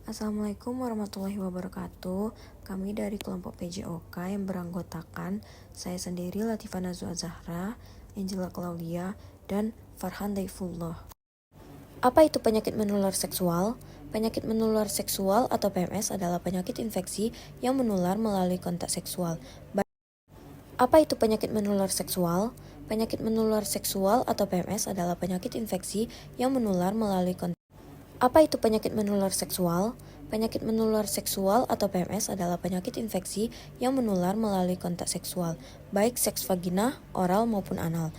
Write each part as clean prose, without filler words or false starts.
Assalamualaikum warahmatullahi wabarakatuh. Kami dari kelompok PJOK yang beranggotakan saya sendiri Latifah Nazwa Zahra, Angela Claudia, dan Farhan Daifullah. Apa itu penyakit menular seksual? Penyakit menular seksual atau PMS adalah penyakit infeksi yang menular melalui kontak seksual. Apa itu penyakit menular seksual? Penyakit menular seksual atau PMS adalah penyakit infeksi yang menular melalui kontak. Apa itu penyakit menular seksual? Penyakit menular seksual atau PMS adalah penyakit infeksi yang menular melalui kontak seksual, baik seks vagina, oral maupun anal.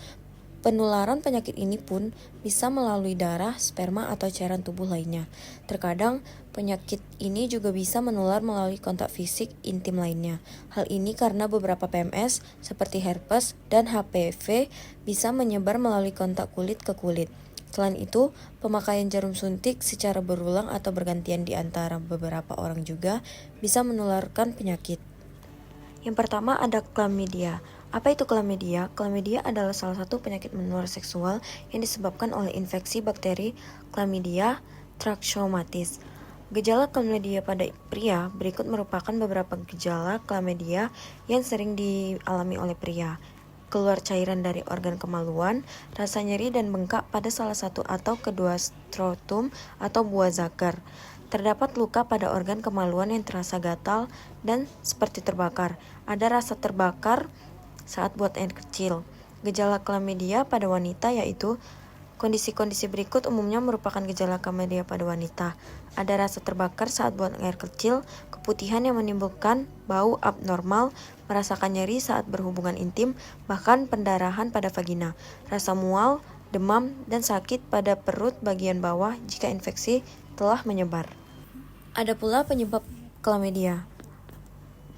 Penularan penyakit ini pun bisa melalui darah, sperma, atau cairan tubuh lainnya. Terkadang, penyakit ini juga bisa menular melalui kontak fisik intim lainnya. Hal ini karena beberapa PMS seperti herpes dan HPV bisa menyebar melalui kontak kulit ke kulit. Selain itu, pemakaian jarum suntik secara berulang atau bergantian di antara beberapa orang juga bisa menularkan penyakit. Yang pertama ada chlamydia. Apa itu chlamydia? Chlamydia adalah salah satu penyakit menular seksual yang disebabkan oleh infeksi bakteri Chlamydia trachomatis. Gejala chlamydia pada pria berikut merupakan beberapa gejala chlamydia yang sering dialami oleh pria. Keluar cairan dari organ kemaluan, rasa nyeri dan bengkak pada salah satu atau kedua skrotum atau buah zakar. Terdapat luka pada organ kemaluan yang terasa gatal dan seperti terbakar. Ada rasa terbakar saat buang air kecil. Gejala chlamydia pada wanita yaitu kondisi-kondisi berikut umumnya merupakan gejala chlamydia pada wanita. Ada rasa terbakar saat buang air kecil, keputihan yang menimbulkan bau abnormal, merasakan nyeri saat berhubungan intim, bahkan pendarahan pada vagina, rasa mual, demam, dan sakit pada perut bagian bawah jika infeksi telah menyebar. Ada pula penyebab chlamydia.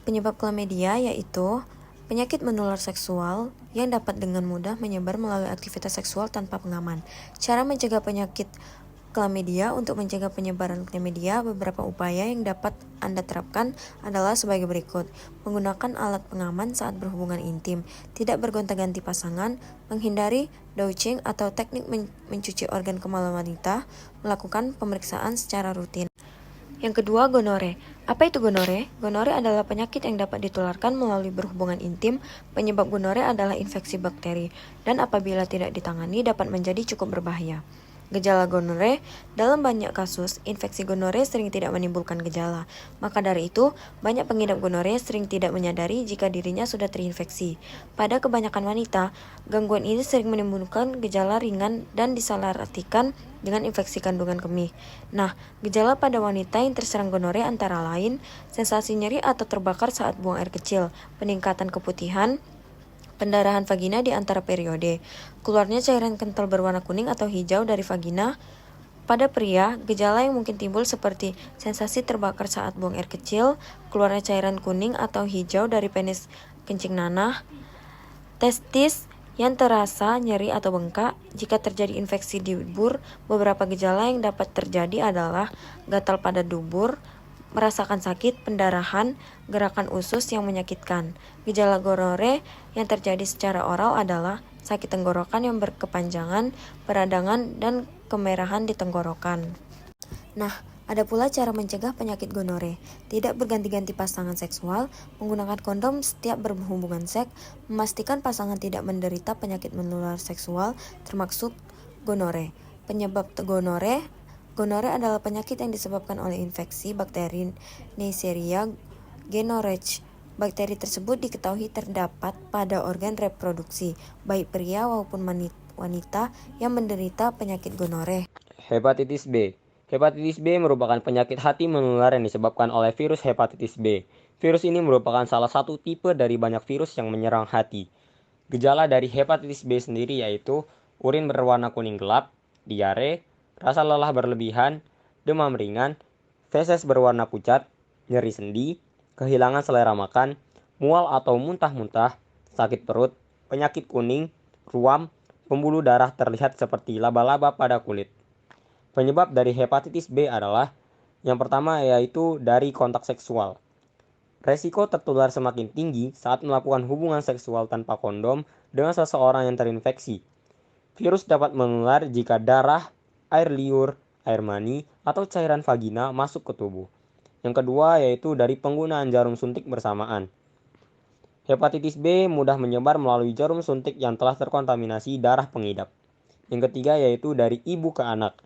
Penyebab chlamydia yaitu penyakit menular seksual yang dapat dengan mudah menyebar melalui aktivitas seksual tanpa pengaman. Cara mencegah penyakit chlamydia. Untuk mencegah penyebaran chlamydia, beberapa upaya yang dapat Anda terapkan adalah sebagai berikut. Menggunakan alat pengaman saat berhubungan intim, tidak bergonta-ganti pasangan, menghindari douching atau teknik mencuci organ kemaluan wanita, melakukan pemeriksaan secara rutin. Yang kedua, gonore. Apa itu gonore? Gonore adalah penyakit yang dapat ditularkan melalui berhubungan intim. Penyebab gonore adalah infeksi bakteri, dan apabila tidak ditangani dapat menjadi cukup berbahaya. Gejala gonore, dalam banyak kasus, infeksi gonore sering tidak menimbulkan gejala. Maka dari itu, banyak pengidap gonore sering tidak menyadari jika dirinya sudah terinfeksi. Pada kebanyakan wanita, gangguan ini sering menimbulkan gejala ringan dan disalahartikan dengan infeksi kandungan kemih. Nah, gejala pada wanita yang terserang gonore antara lain sensasi nyeri atau terbakar saat buang air kecil, peningkatan keputihan, pendarahan vagina di antara periode, keluarnya cairan kental berwarna kuning atau hijau dari vagina. Pada pria, gejala yang mungkin timbul seperti sensasi terbakar saat buang air kecil, keluarnya cairan kuning atau hijau dari penis kencing nanah, testis yang terasa nyeri atau bengkak. Jika terjadi infeksi di dubur, beberapa gejala yang dapat terjadi adalah gatal pada dubur, merasakan sakit, pendarahan, gerakan usus yang menyakitkan. Gejala gonore yang terjadi secara oral adalah sakit tenggorokan yang berkepanjangan, peradangan, dan kemerahan di tenggorokan. Nah, ada pula cara mencegah penyakit gonore. Tidak berganti-ganti pasangan seksual, menggunakan kondom setiap berhubungan seks, memastikan pasangan tidak menderita penyakit menular seksual, termasuk gonore. Penyebab gonore adalah penyakit yang disebabkan oleh infeksi bakteri Neisseria gonorrhoeae. Bakteri tersebut diketahui terdapat pada organ reproduksi, baik pria maupun wanita yang menderita penyakit gonore. Hepatitis B. Hepatitis B merupakan penyakit hati menular yang disebabkan oleh virus hepatitis B. Virus ini merupakan salah satu tipe dari banyak virus yang menyerang hati. Gejala dari hepatitis B sendiri yaitu urin berwarna kuning gelap, diare, rasa lelah berlebihan, demam ringan, feses berwarna pucat, nyeri sendi, kehilangan selera makan, mual atau muntah-muntah, sakit perut, penyakit kuning, ruam, pembuluh darah terlihat seperti laba-laba pada kulit. Penyebab dari hepatitis B adalah yang pertama yaitu dari kontak seksual. Resiko tertular semakin tinggi saat melakukan hubungan seksual tanpa kondom dengan seseorang yang terinfeksi. Virus dapat menular jika darah, air liur, air mani, atau cairan vagina masuk ke tubuh. Yang kedua yaitu dari penggunaan jarum suntik bersamaan. Hepatitis B mudah menyebar melalui jarum suntik yang telah terkontaminasi darah pengidap. Yang ketiga yaitu dari ibu ke anak.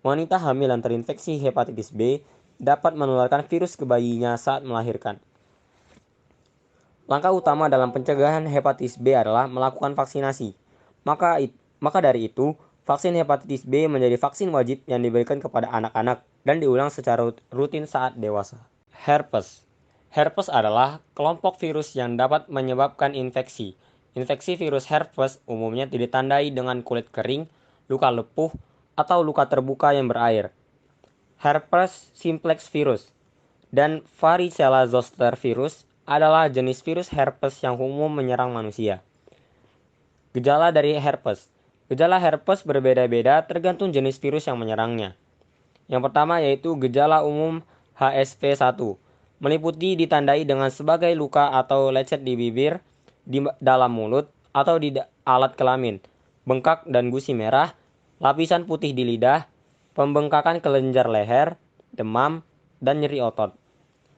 Wanita hamil yang terinfeksi hepatitis B dapat menularkan virus ke bayinya saat melahirkan. Langkah utama dalam pencegahan hepatitis B adalah melakukan vaksinasi. Maka dari itu, vaksin hepatitis B menjadi vaksin wajib yang diberikan kepada anak-anak dan diulang secara rutin saat dewasa. Herpes. Herpes adalah kelompok virus yang dapat menyebabkan infeksi. Infeksi virus herpes umumnya ditandai dengan kulit kering, luka lepuh, atau luka terbuka yang berair. Herpes simplex virus dan varicella zoster virus adalah jenis virus herpes yang umum menyerang manusia. Gejala dari herpes. Gejala herpes berbeda-beda tergantung jenis virus yang menyerangnya. Yang pertama yaitu gejala umum HSV-1, meliputi ditandai dengan sebagai luka atau lecet di bibir, di dalam mulut, atau di alat kelamin, bengkak dan gusi merah, lapisan putih di lidah, pembengkakan kelenjar leher, demam, dan nyeri otot.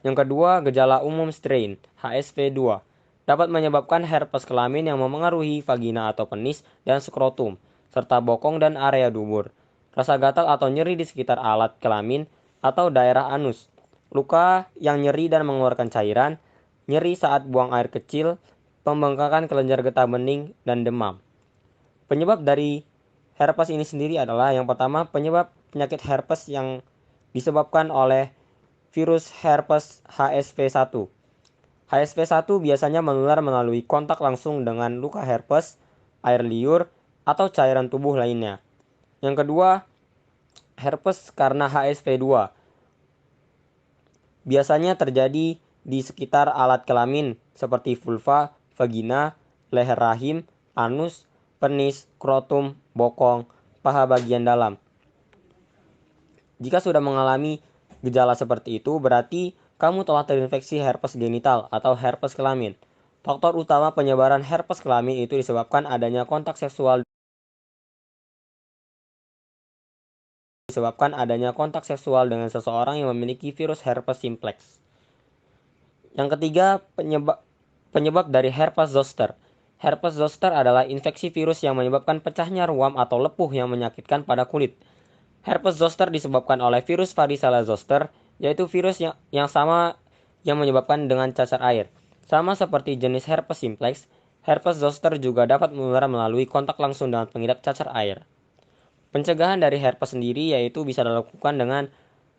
Yang kedua, gejala umum strain HSV-2 dapat menyebabkan herpes kelamin yang memengaruhi vagina atau penis dan skrotum, serta bokong dan area dubur. Rasa gatal atau nyeri di sekitar alat kelamin atau daerah anus. Luka yang nyeri dan mengeluarkan cairan, nyeri saat buang air kecil, pembengkakan kelenjar getah bening, dan demam. Penyebab dari herpes ini sendiri adalah yang pertama penyebab penyakit herpes yang disebabkan oleh virus herpes HSV-1. HSV-1 biasanya menular melalui kontak langsung dengan luka herpes, air liur, atau cairan tubuh lainnya. Yang kedua, herpes karena HSV-2. Biasanya terjadi di sekitar alat kelamin seperti vulva, vagina, leher rahim, anus, penis, skrotum, bokong, paha bagian dalam. Jika sudah mengalami gejala seperti itu, berarti kamu telah terinfeksi herpes genital atau herpes kelamin. Faktor utama penyebaran herpes kelamin itu disebabkan adanya kontak seksual dengan seseorang yang memiliki virus herpes simplex. Yang ketiga, penyebab dari herpes zoster. Herpes zoster adalah infeksi virus yang menyebabkan pecahnya ruam atau lepuh yang menyakitkan pada kulit. Herpes zoster disebabkan oleh virus varicella zoster, yaitu virus yang sama yang menyebabkan dengan cacar air. Sama seperti jenis herpes simplex, herpes zoster juga dapat menular melalui kontak langsung dengan pengidap cacar air. Pencegahan dari herpes sendiri yaitu bisa dilakukan dengan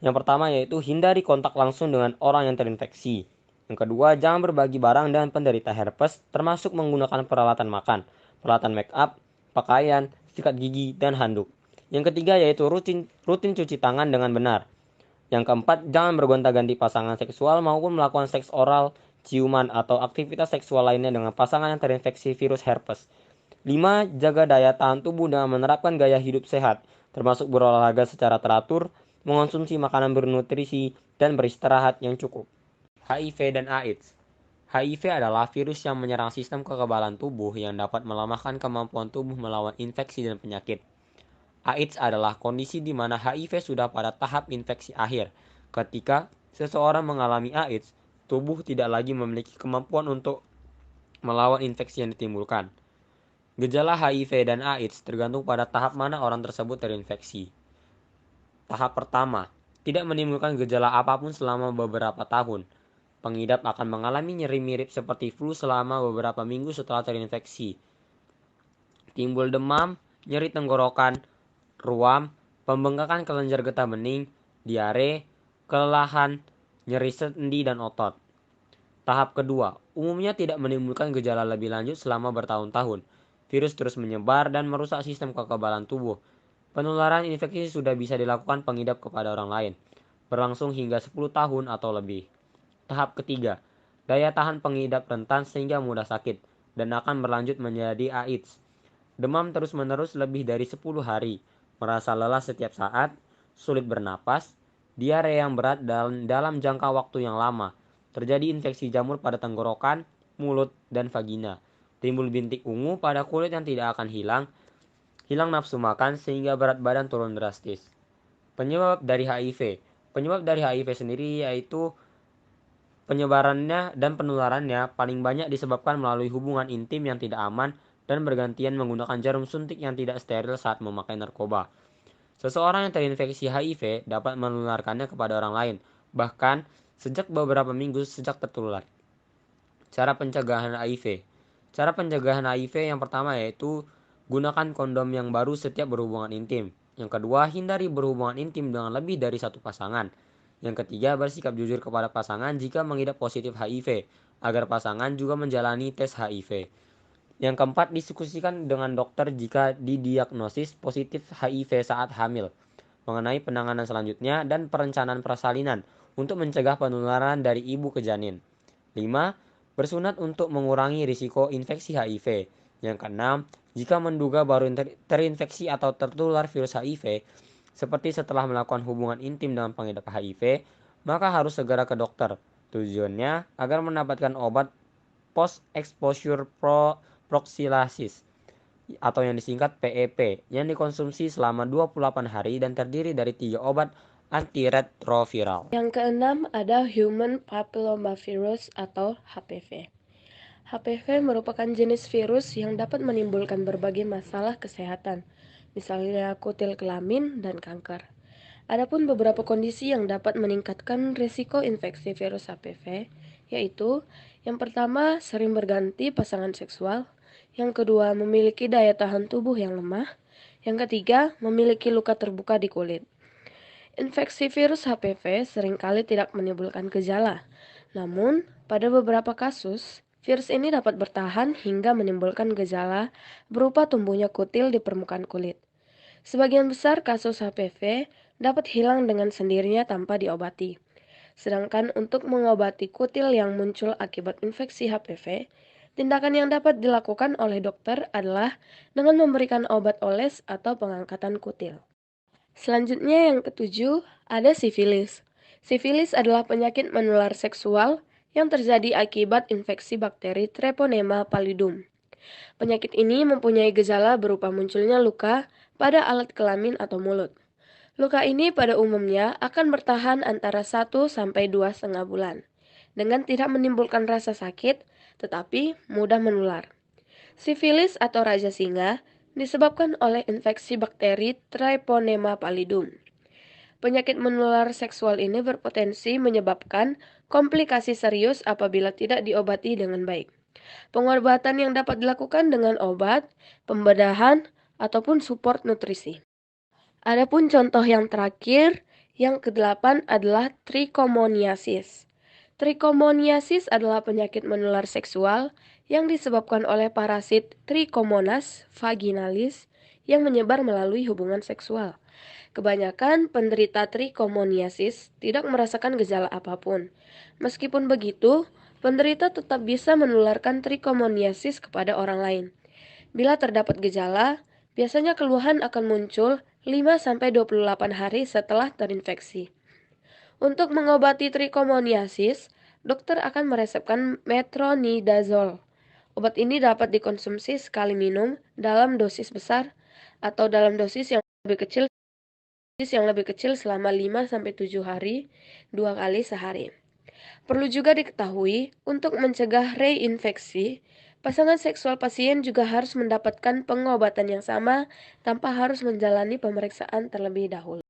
yang pertama yaitu hindari kontak langsung dengan orang yang terinfeksi. Yang kedua, jangan berbagi barang dengan penderita herpes, termasuk menggunakan peralatan makan, peralatan make up, pakaian, sikat gigi, dan handuk. Yang ketiga yaitu rutin cuci tangan dengan benar. Yang keempat, jangan bergonta-ganti pasangan seksual maupun melakukan seks oral, ciuman, atau aktivitas seksual lainnya dengan pasangan yang terinfeksi virus herpes. 5. Jaga daya tahan tubuh dengan menerapkan gaya hidup sehat, termasuk berolahraga secara teratur, mengonsumsi makanan bernutrisi, dan beristirahat yang cukup. HIV dan AIDS. HIV adalah virus yang menyerang sistem kekebalan tubuh yang dapat melemahkan kemampuan tubuh melawan infeksi dan penyakit. AIDS adalah kondisi di mana HIV sudah pada tahap infeksi akhir. Ketika seseorang mengalami AIDS, tubuh tidak lagi memiliki kemampuan untuk melawan infeksi yang ditimbulkan. Gejala HIV dan AIDS tergantung pada tahap mana orang tersebut terinfeksi. Tahap pertama, tidak menimbulkan gejala apapun selama beberapa tahun. Pengidap akan mengalami nyeri mirip seperti flu selama beberapa minggu setelah terinfeksi. Timbul demam, nyeri tenggorokan, ruam, pembengkakan kelenjar getah bening, diare, kelelahan, nyeri sendi dan otot. Tahap kedua, umumnya tidak menimbulkan gejala lebih lanjut selama bertahun-tahun. Virus terus menyebar dan merusak sistem kekebalan tubuh. Penularan infeksi sudah bisa dilakukan pengidap kepada orang lain, berlangsung hingga 10 tahun atau lebih. Tahap ketiga, daya tahan pengidap rentan sehingga mudah sakit dan akan berlanjut menjadi AIDS. Demam terus-menerus lebih dari 10 hari, merasa lelah setiap saat, sulit bernapas, diare yang berat dalam jangka waktu yang lama, terjadi infeksi jamur pada tenggorokan, mulut, dan vagina, timbul bintik ungu pada kulit yang tidak akan hilang nafsu makan sehingga berat badan turun drastis. Penyebab dari HIV. Penyebab dari HIV sendiri yaitu penyebarannya dan penularannya paling banyak disebabkan melalui hubungan intim yang tidak aman dan bergantian menggunakan jarum suntik yang tidak steril saat memakai narkoba. Seseorang yang terinfeksi HIV dapat menularkannya kepada orang lain, bahkan sejak beberapa minggu sejak tertular. Cara pencegahan HIV. Cara pencegahan HIV yang pertama yaitu gunakan kondom yang baru setiap berhubungan intim. Yang kedua, hindari berhubungan intim dengan lebih dari satu pasangan. Yang ketiga, bersikap jujur kepada pasangan jika mengidap positif HIV, agar pasangan juga menjalani tes HIV. Yang keempat, diskusikan dengan dokter jika didiagnosis positif HIV saat hamil, mengenai penanganan selanjutnya dan perencanaan persalinan untuk mencegah penularan dari ibu ke janin. 5. Bersunat untuk mengurangi risiko infeksi HIV. Yang keenam, jika menduga baru terinfeksi atau tertular virus HIV, seperti setelah melakukan hubungan intim dengan pengidap HIV, maka harus segera ke dokter. Tujuannya agar mendapatkan obat post-exposure prophylaxis atau yang disingkat PEP yang dikonsumsi selama 28 hari dan terdiri dari 3 obat antiretroviral. Yang keenam ada Human Papillomavirus atau HPV. HPV merupakan jenis virus yang dapat menimbulkan berbagai masalah kesehatan, misalnya kutil kelamin dan kanker. Adapun beberapa kondisi yang dapat meningkatkan risiko infeksi virus HPV, yaitu yang pertama sering berganti pasangan seksual, yang kedua memiliki daya tahan tubuh yang lemah, yang ketiga memiliki luka terbuka di kulit. Infeksi virus HPV seringkali tidak menimbulkan gejala, namun pada beberapa kasus, virus ini dapat bertahan hingga menimbulkan gejala berupa tumbuhnya kutil di permukaan kulit. Sebagian besar kasus HPV dapat hilang dengan sendirinya tanpa diobati. Sedangkan untuk mengobati kutil yang muncul akibat infeksi HPV, tindakan yang dapat dilakukan oleh dokter adalah dengan memberikan obat oles atau pengangkatan kutil. Selanjutnya yang ketujuh, ada sifilis. Sifilis adalah penyakit menular seksual yang terjadi akibat infeksi bakteri Treponema pallidum. Penyakit ini mempunyai gejala berupa munculnya luka pada alat kelamin atau mulut. Luka ini pada umumnya akan bertahan antara 1 sampai 2,5 bulan dengan tidak menimbulkan rasa sakit tetapi mudah menular. Sifilis atau raja singa disebabkan oleh infeksi bakteri Treponema pallidum. Penyakit menular seksual ini berpotensi menyebabkan komplikasi serius apabila tidak diobati dengan baik. Pengobatan yang dapat dilakukan dengan obat, pembedahan, ataupun support nutrisi. Adapun contoh yang terakhir, yang kedelapan adalah trichomoniasis. Trichomoniasis adalah penyakit menular seksual yang disebabkan oleh parasit Trichomonas vaginalis yang menyebar melalui hubungan seksual. Kebanyakan penderita trichomoniasis tidak merasakan gejala apapun. Meskipun begitu, penderita tetap bisa menularkan trichomoniasis kepada orang lain. Bila terdapat gejala, biasanya keluhan akan muncul 5-28 hari setelah terinfeksi. Untuk mengobati trichomoniasis, dokter akan meresepkan metronidazole. Obat ini dapat dikonsumsi sekali minum dalam dosis besar atau dalam dosis yang lebih kecil selama 5-7 hari, 2 kali sehari. Perlu juga diketahui, untuk mencegah reinfeksi, pasangan seksual pasien juga harus mendapatkan pengobatan yang sama tanpa harus menjalani pemeriksaan terlebih dahulu.